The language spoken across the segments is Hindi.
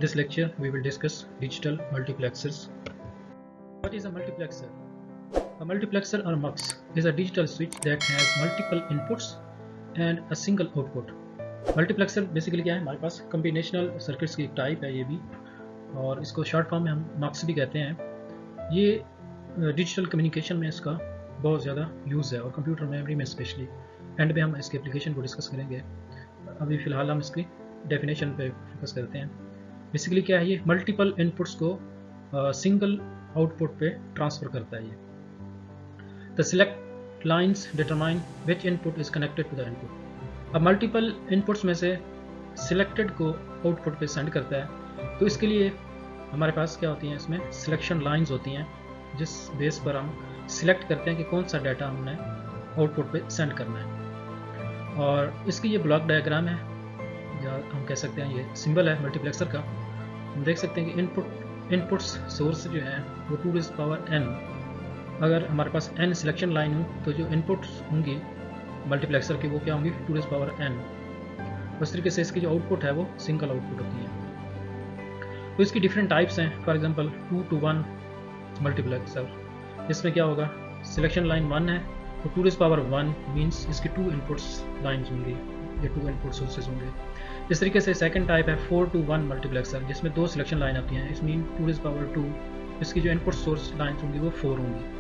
this lecture, we will discuss digital multiplexers. What is a multiplexer? A multiplexer or MUX is a digital switch that has multiple inputs and a single output. Multiplexer basically क्या है, हमारे पास कम्बिनेशनल सर्किट्स की एक टाइप है ये भी, और इसको शॉर्ट फॉर्म में हम MUX भी कहते हैं। ये डिजिटल कम्युनिकेशन में इसका बहुत ज़्यादा यूज़ है और कंप्यूटर मेमोरी में स्पेशली। एंड पे हम इसके एप्लीकेशन को डिस्कस करेंगे। अभी फ़िलहाल हम इसकी डेफिनेशन पे फोकस करते हैं। बेसिकली क्या है, ये मल्टीपल इनपुट्स को सिंगल आउटपुट पे ट्रांसफ़र करता है। ये the select lines determine which input is connected to the input. अब मल्टीपल इनपुट्स में से सिलेक्टेड को आउटपुट पे सेंड करता है, तो इसके लिए हमारे पास क्या होती हैं, इसमें सिलेक्शन लाइंस होती हैं जिस बेस पर हम सिलेक्ट करते हैं कि कौन सा डाटा हमने आउटपुट पे सेंड करना है। और इसकी ये ब्लॉक डायग्राम है, या हम कह सकते हैं ये सिंबल है मल्टीप्लेक्सर का। हम देख सकते हैं कि इनपुट्स सोर्स जो है वो 2n। अगर हमारे पास n सिलेक्शन लाइन हो तो जो इनपुट्स होंगी मल्टीप्लेक्सर की वो क्या होंगी, 2n। उस तरीके से इसकी जो आउटपुट है वो सिंगल आउटपुट होती है। तो इसकी डिफरेंट टाइप्स हैं। फॉर एग्जांपल 2 to 1 मल्टीप्लेक्सर, इसमें क्या होगा, सिलेक्शन लाइन 1 है तो 2 मीन्स इसकी 2 इनपुट्स लाइन्स होंगी या 2 इनपुट सोर्सेज होंगे। इस तरीके से सेकंड टाइप है 4 to 1 मल्टीप्लेक्सर, जिसमें 2 सिलेक्शन लाइन आती हैं। इस मीन 2 इसकी जो इनपुट सोर्स लाइन्स होंगी वो 4 होंगी।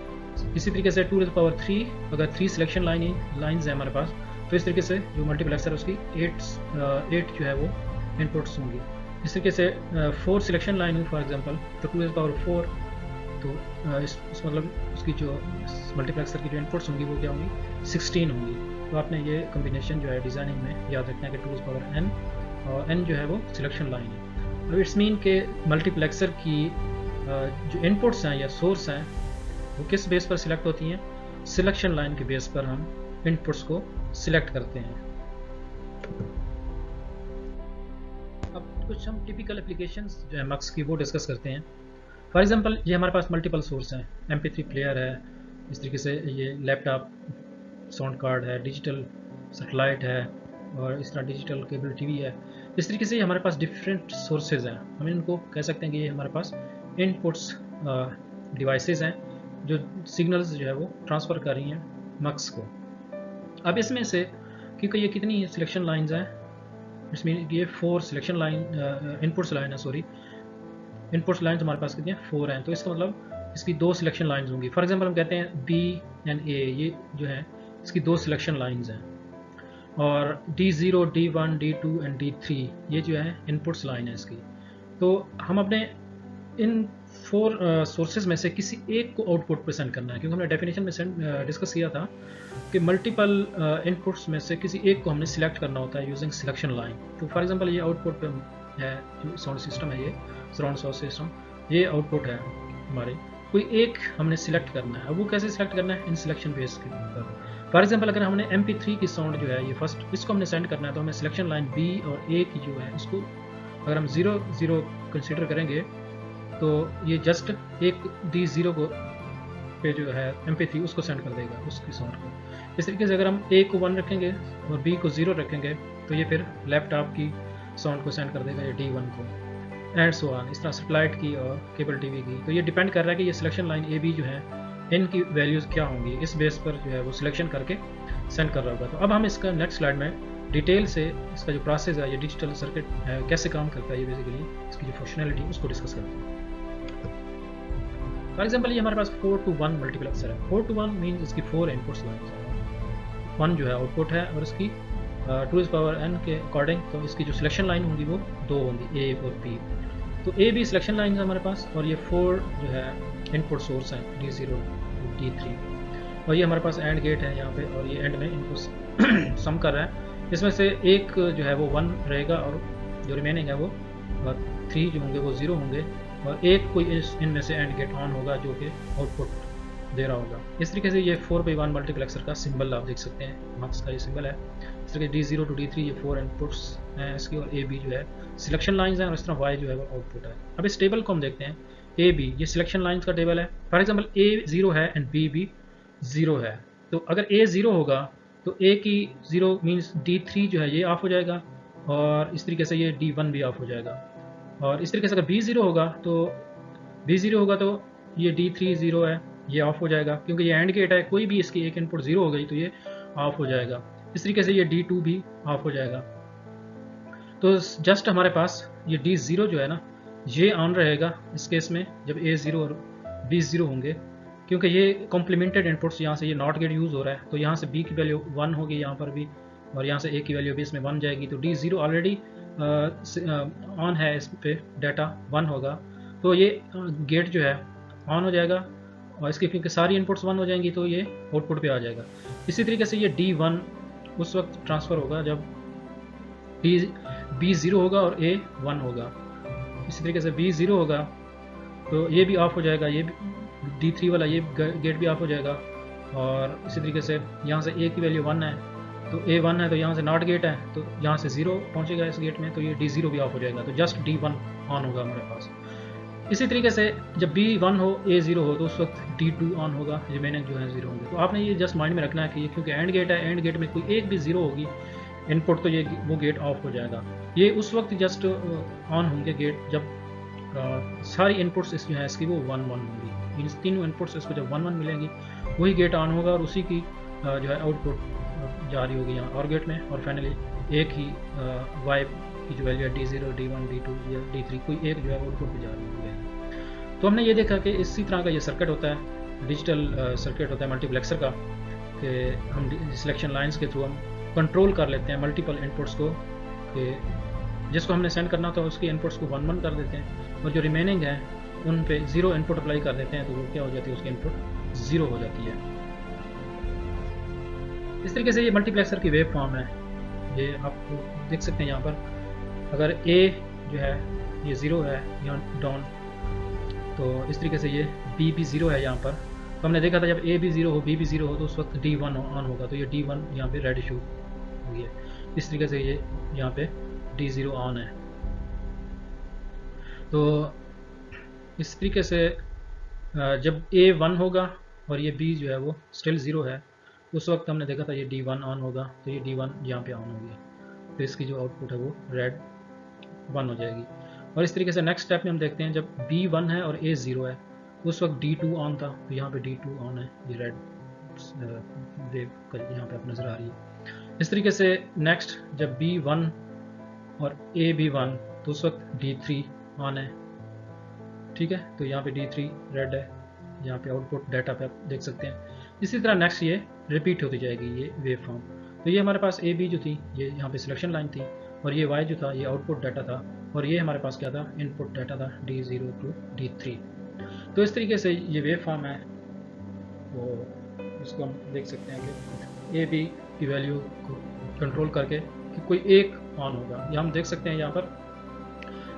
इसी तरीके से 2 अगर 3 सिलेक्शन लाइन्स हैं हमारे पास, तो इस तरीके से जो मल्टीप्लेक्सर उसकी 8 जो है वो इनपुट्स होंगी। इस तरीके से 4 सिलेक्शन लाइन हो फॉर एग्जांपल, तो 2 तो इस मतलब उसकी जो मल्टीप्लेक्सर की जो इनपुट्स होंगी वो क्या होंगी, 16 होंगी। तो आपने ये कम्बिनेशन जो है डिज़ाइनिंग में याद रखना है कि 2n और n जो है वो सिलेक्शन लाइन है। अब इट्स मीन के मल्टीप्लेक्सर की जो इनपुट्स हैं या सोर्स हैं वो किस बेस पर सिलेक्ट होती हैं, सिलेक्शन लाइन के बेस पर हम इनपुट्स को सिलेक्ट करते हैं। अब कुछ हम टिपिकल एप्लीकेशंस जो है MUX की वो डिस्कस करते हैं। फॉर एग्जांपल ये हमारे पास मल्टीपल सोर्स हैं, MP3 प्लेयर है, इस तरीके से ये लैपटॉप साउंड कार्ड है, डिजिटल सैटेलाइट है, और इस तरह डिजिटल केबल टीवी है। इस तरीके से हमारे पास डिफरेंट सोर्सेज हैं। हम इनको कह सकते हैं कि ये हमारे पास इनपुट्स डिवाइसेस हैं जो सिग्नल्स जो है वो ट्रांसफ़र कर रही हैं MUX को। अब इसमें से क्योंकि ये कितनी सिलेक्शन लाइंस हैं, इसमें ये 4 सिलेक्शन लाइन इनपुट्स लाइन है, सॉरी इनपुट्स लाइन्स हमारे पास कितनी हैं, 4 हैं। तो इसका मतलब इसकी 2 सिलेक्शन लाइंस होंगी। फॉर एग्जांपल हम कहते हैं B and A, ये जो है इसकी 2 सिलेक्शन लाइंस हैं, और D0, D1, D2 and D3 ये जो है इनपुट्स लाइन है इसकी। तो हम अपने इन 4 सोर्सेज में से किसी एक को आउटपुट पे सेंड करना है, क्योंकि हमने डेफिनेशन में डिस्कस किया था कि मल्टीपल इनपुट्स में से किसी एक को हमने सिलेक्ट करना होता है यूजिंग सिलेक्शन लाइन। तो फॉर एग्जांपल ये आउटपुट पे है, जो साउंड सिस्टम है, ये सराउंड साउंड सिस्टम, ये आउटपुट है हमारे, कोई एक हमने सिलेक्ट करना है। अब वो कैसे सिलेक्ट करना है, इन सिलेक्शन बेस के ऊपर। फॉर एग्जांपल अगर हमने MP3 की साउंड जो है ये फर्स्ट, इसको हमने सेंड करना है, तो हमें सिलेक्शन लाइन B और A की जो है उसको अगर हम 0 कंसीडर करेंगे तो ये जस्ट एक D0 को पे जो है MP3 उसको सेंड कर देगा उसकी साउंड को। इस तरीके से अगर हम A को 1 रखेंगे और B को 0 रखेंगे तो ये फिर लैपटॉप की साउंड को सेंड कर देगा ये D1 को, एंड सो ऑन। इस तरह सैटेलाइट की और केबल टीवी की। तो ये डिपेंड कर रहा है कि ये सिलेक्शन लाइन A B जो है इनकी वैल्यूज़ क्या होंगी, इस बेस पर जो है वो सिलेक्शन करके सेंड कर रहा होगा। तो अब हम इसका नेक्स्ट स्लाइड में डिटेल से इसका जो प्रोसेस है, ये डिजिटल सर्किट है कैसे काम करता है, ये बेसिकली इसकी जो फंक्शनैलिटी उसको डिस्कस करते हैं। फॉर एग्जांपल ये हमारे पास 4 to 1 मल्टीप्लेक्सर है। 4 to 1 मीन्स इसकी 4 इनपुट्स लाइन्स हैं, 1 जो है आउटपुट है, और इसकी 2n के अकॉर्डिंग तो इसकी जो सिलेक्शन लाइन होंगी वो 2 होंगी, A और B। तो A B सिलेक्शन लाइन है हमारे पास, और ये 4 जो है इनपुट सोर्स हैं, D0 D3, और ये हमारे पास एंड गेट है यहाँ पे, और ये एंड में इनको सम कर रहा है। इसमें से एक जो है वो 1 रहेगा और जो रिमेनिंग है वो 3 जो होंगे वो 0 होंगे, और एक कोई इनमें से एंड गेट ऑन होगा जो कि आउटपुट दे रहा होगा। इस तरीके से ये 4x1 मल्टीप्लेक्सर का सिंबल आप देख सकते हैं, MUX का ये सिंबल है। इस तरह D0 to D3 ये 4 इनपुट्स हैं इसकी, और A B जो है सिलेक्शन लाइंस हैं, और इस तरह Y जो है वो आउटपुट है। अब इस टेबल को हम देखते हैं, A B ये सिलेक्शन लाइंस का टेबल है। फॉर एग्जांपल A 0 है एंड B भी 0 है, तो अगर A 0 होगा तो A की 0 मीन्स D3 जो है ये ऑफ हो जाएगा, और इस तरीके से ये D1 भी ऑफ हो जाएगा। और इस तरीके से अगर B0 होगा तो ये D3 0 है, ये ऑफ हो जाएगा क्योंकि ये एंड गेट है, कोई भी इसकी एक इनपुट 0 हो गई तो ये ऑफ हो जाएगा। इस तरीके से ये D2 भी ऑफ हो जाएगा। तो जस्ट हमारे पास ये D0 जो है ना, ये ऑन रहेगा इस केस में जब A0 और B0 होंगे, क्योंकि ये कॉम्प्लीमेंटेड इनपुट्स, यहाँ से ये नॉट गेट यूज़ हो रहा है, तो यहाँ से B की वैल्यू 1 होगी यहाँ पर भी, और यहाँ से A की वैल्यू भी इसमें 1 जाएगी। तो D0 ऑलरेडी ऑन है, इस पे डाटा 1 होगा, तो ये गेट जो है ऑन हो जाएगा, और इसकी क्योंकि सारी इनपुट्स 1 हो जाएंगी तो ये आउटपुट पे आ जाएगा। इसी तरीके से ये D1 उस वक्त ट्रांसफ़र होगा जब B0 होगा और A 1 होगा। इसी तरीके से B0 होगा तो ये भी ऑफ हो जाएगा, ये D3 वाला ये गेट भी ऑफ हो जाएगा। और इसी तरीके से यहाँ से A की वैल्यू 1 है तो A 1 है, तो यहाँ से नॉट गेट है तो यहाँ से 0 पहुँचेगा इस गेट में, तो ये D0 भी ऑफ हो जाएगा, तो जस्ट D1 ऑन होगा हमारे पास। इसी तरीके से जब B1 हो A 0 हो तो उस वक्त D2 ऑन होगा, रिमेनिंग जो है 0 होंगे। तो आपने ये जस्ट माइंड में रखना है कि क्योंकि एंड गेट है, एंड गेट में कोई एक भी 0 होगी इनपुट तो ये वो गेट ऑफ हो जाएगा। ये उस वक्त जस्ट ऑन होंगे गेट जब सारी इनपुट्स इस जो है इसकी वो 1 1 होंगी। इन तीनों इनपुट्स इसको जब 1 1 मिलेंगी वही गेट ऑन होगा और उसी की जो है आउटपुट जारी होगी यहाँ और गेट में, और फाइनली एक ही वाई की जो वैल्यू है D0 D1 D2 या D3 कोई एक जो है आउटपुट पे जारी होगी। तो हमने ये देखा कि इसी तरह का ये सर्किट होता है, डिजिटल सर्किट होता है मल्टीप्लेक्सर का, कि हम सिलेक्शन लाइंस के थ्रू हम कंट्रोल कर लेते हैं मल्टीपल इनपुट्स को, कि जिसको हमने सेंड करना था उसकी इनपुट्स को 1 1 कर देते हैं, और जो रिमेनिंग है उन पे 0 इनपुट अप्लाई कर देते हैं, तो वो क्या हो जाती है, उसकी इनपुट 0 हो जाती है। इस तरीके से ये मल्टीप्लेक्सर की वेव फॉर्म है, ये आप देख सकते हैं यहाँ पर। अगर A जो है ये 0 है यहाँ डाउन, तो इस तरीके से ये B भी 0 है यहाँ पर। तो हमने देखा था जब A भी 0 हो B भी 0 हो तो उस वक्त D1 ऑन होगा, तो ये D1 यहाँ पे रेड इशू हुई है। इस तरीके से ये यहाँ पे D0 ऑन है। तो इस तरीके से जब A 1 होगा और ये B जो है वो स्टिल 0 है, उस वक्त हमने देखा था ये D1 ऑन होगा, तो ये D1 यहाँ पे ऑन होगी, तो इसकी जो आउटपुट है वो रेड 1 हो जाएगी। और इस तरीके से नेक्स्ट स्टेप में हम देखते हैं जब B 1 है और A 0 है, उस वक्त D2 ऑन था, तो यहाँ पे D2 ऑन है, ये रेड वेव यहाँ पे आप नज़र आ रही है। इस तरीके से नेक्स्ट जब B 1 और A भी 1 तो उस वक्त D3 ऑन है, ठीक है, तो यहाँ पे D3 रेड है, यहाँ पे आउटपुट डाटा पे आप देख सकते हैं। इसी तरह नेक्स्ट ये रिपीट होती जाएगी ये वेव फॉर्म। तो ये हमारे पास AB जो थी ये यहाँ पे सिलेक्शन लाइन थी, और ये Y जो था ये आउटपुट डाटा था, और ये हमारे पास क्या था, इनपुट डाटा था D0 to D3। तो इस तरीके से ये वेव फॉर्म है, वो इसको हम देख सकते हैं कि AB की वैल्यू को कंट्रोल करके कि कोई एक ऑन होगा। या हम देख सकते हैं यहाँ पर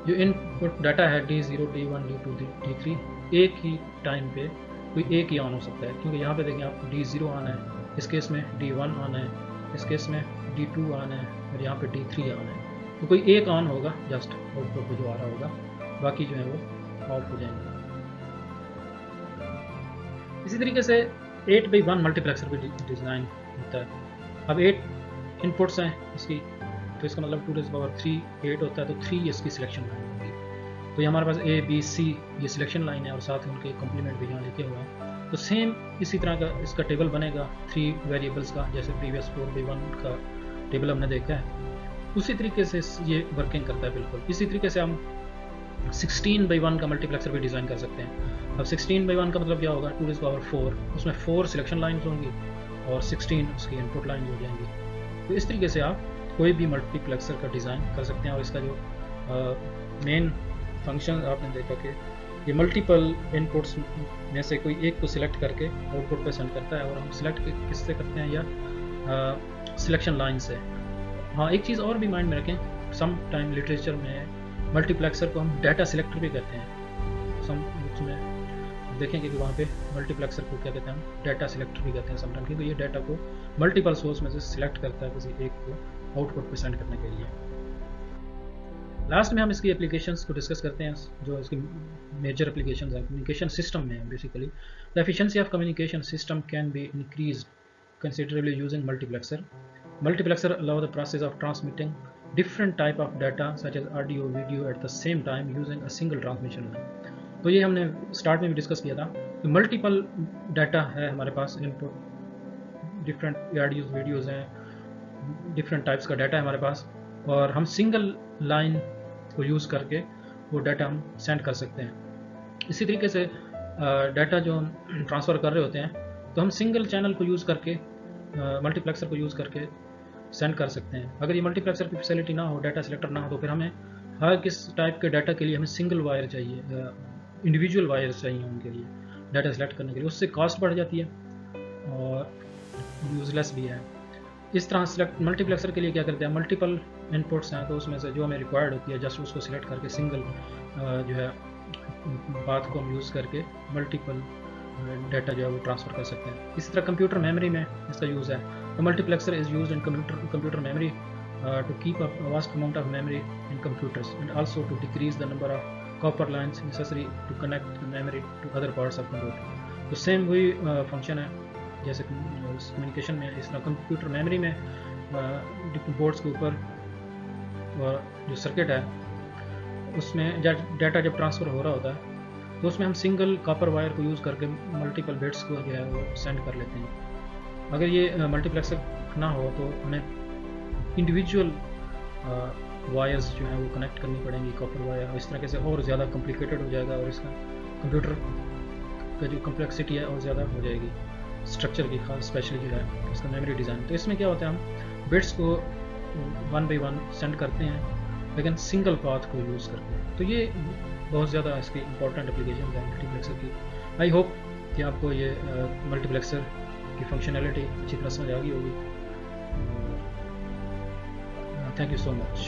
जो इनपुट डाटा है D0 D1 D2 D3 एक ही टाइम पे कोई एक ही ऑन हो सकता है, क्योंकि यहाँ पे देखें आप D0 ऑन है, इस केस में D1 ऑन है, इस केस में D2 ऑन है, और यहाँ पे D3 ऑन है। तो कोई एक ऑन होगा जस्ट आउटपुट पे जो आ रहा होगा, बाकी जो है वो ऑफ हो जाएंगे। इसी तरीके से 8x1 मल्टीप्लेक्सर भी डिज़ाइन होता है। अब 8 इनपुट्स हैं इसकी, तो इसका मतलब 2⁻³ 8 होता है, तो 3 इसकी सिलेक्शन लाइन होगी। तो ये हमारे पास A B C ये सिलेक्शन लाइन है, और साथ में उनके कॉम्प्लीमेंट भी यहाँ लिखे हुए हैं। तो सेम इसी तरह का इसका टेबल बनेगा 3 वेरिएबल्स का, जैसे प्रीवियस 4x1 का टेबल हमने देखा है, उसी तरीके से ये वर्किंग करता है बिल्कुल। इसी तरीके से हम 16x1 का मल्टीप्लेक्सर भी डिज़ाइन कर सकते हैं। अब 16x1 का मतलब क्या होगा, 2⁴, उसमें 4 सिलेक्शन लाइन्स होंगी और 16 उसकी इनपुट लाइन हो जाएंगी। तो इस तरीके से आप कोई भी मल्टीप्लेक्सर का डिज़ाइन कर सकते हैं। और इसका जो मेन फंक्शन आपने देखा कि ये मल्टीपल इनपुट्स में से कोई एक को सिलेक्ट करके आउटपुट पे सेंड करता है, और हम सिलेक्ट किससे करते हैं, या सिलेक्शन लाइन से। हाँ, एक चीज़ और भी माइंड में रखें, सम टाइम लिटरेचर में मल्टीप्लेक्सर को हम डाटा सिलेक्टर भी कहते हैं। सम उसमें देखेंगे कि वहाँ पे मल्टीप्लेक्सर को क्या कहते हैं, हम डाटा सिलेक्टर भी कहते हैं समटाइम, क्योंकि ये डाटा को मल्टीपल सोर्स में से सिलेक्ट करता है किसी एक को आउटपुट पे सेंड करने के लिए। लास्ट में हम इसकी एप्लीकेशंस को डिस्कस करते हैं, जो इसकी मेजर एप्लीकेशंस हैं कम्युनिकेशन सिस्टम में। Basically the efficiency of communication system can be increased considerably using multiplexer. Multiplexer allow the process of transmitting different type of data such as audio, video at the same time using a single transmission line. तो ये हमने स्टार्ट में भी डिस्कस किया था कि मल्टीपल डाटा है हमारे पास, इनपुट डिफरेंट ऑडियोज वीडियोज़ हैं, डिफरेंट टाइप्स का डाटा है हमारे पास, और हम सिंगल लाइन को यूज़ करके वो डाटा हम सेंड कर सकते हैं। इसी तरीके से डाटा जो हम ट्रांसफ़र कर रहे होते हैं तो हम सिंगल चैनल को यूज़ करके, मल्टीप्लेक्सर को यूज़ करके सेंड कर सकते हैं। अगर ये मल्टीप्लेक्सर की फैसिलिटी ना हो, डाटा सिलेक्टर ना हो, तो फिर हमें हर किस टाइप के डाटा के लिए हमें सिंगल वायर चाहिए, इंडिविजुअल वायर्स चाहिए उनके लिए डाटा सेलेक्ट करने के लिए। उससे कॉस्ट बढ़ जाती है और यूजलेस भी है। इस तरह सेलेक्ट मल्टीप्लेक्सर के लिए क्या करते हैं, मल्टीपल इनपुट्स हैं तो उसमें से जो हमें रिक्वायर्ड होती है जस्ट उसको सिलेक्ट करके सिंगल जो है बात को हम यूज़ करके मल्टीपल डाटा जो है वो ट्रांसफ़र कर सकते हैं। इसी तरह कंप्यूटर मेमोरी में इसका यूज़ है। तो multiplexer is used in computer memory to keep a vast amount of memory in computers, and also to decrease the number of copper lines necessary to connect the memory to other parts of computer. तो सेम वही फंक्शन है जैसे कम्युनिकेशन में। इस तरह कंप्यूटर मेमोरी में बोर्ड्स के ऊपर जो सर्किट है उसमें डाटा जब ट्रांसफ़र हो रहा होता है तो उसमें हम सिंगल कॉपर वायर को यूज़ करके मल्टीपल बिट्स को जो है वो सेंड कर लेते हैं। अगर ये मल्टीप्लेक्सर ना हो तो हमें इंडिविजुअल वायर्स जो है वो कनेक्ट करनी पड़ेंगी, कॉपर वायर, और इस तरीके से और ज़्यादा कॉम्प्लिकेटेड हो जाएगा और इसका कंप्यूटर का जो कम्प्लेक्सिटी है और ज़्यादा हो जाएगी स्ट्रक्चर की, खास स्पेशली जो है इसका मेमोरी डिज़ाइन। तो इसमें क्या होता है, हम बिट्स को 1 by 1 सेंड करते हैं लेकिन सिंगल पाथ को यूज़ करके। तो ये बहुत ज़्यादा इसकी इंपॉर्टेंट एप्लीकेशन है मल्टीप्लेक्सर की। आई होप कि आपको ये मल्टीप्लेक्सर की फंक्शनैलिटी अच्छी तरह समझ आ गई होगी। Thank you so much.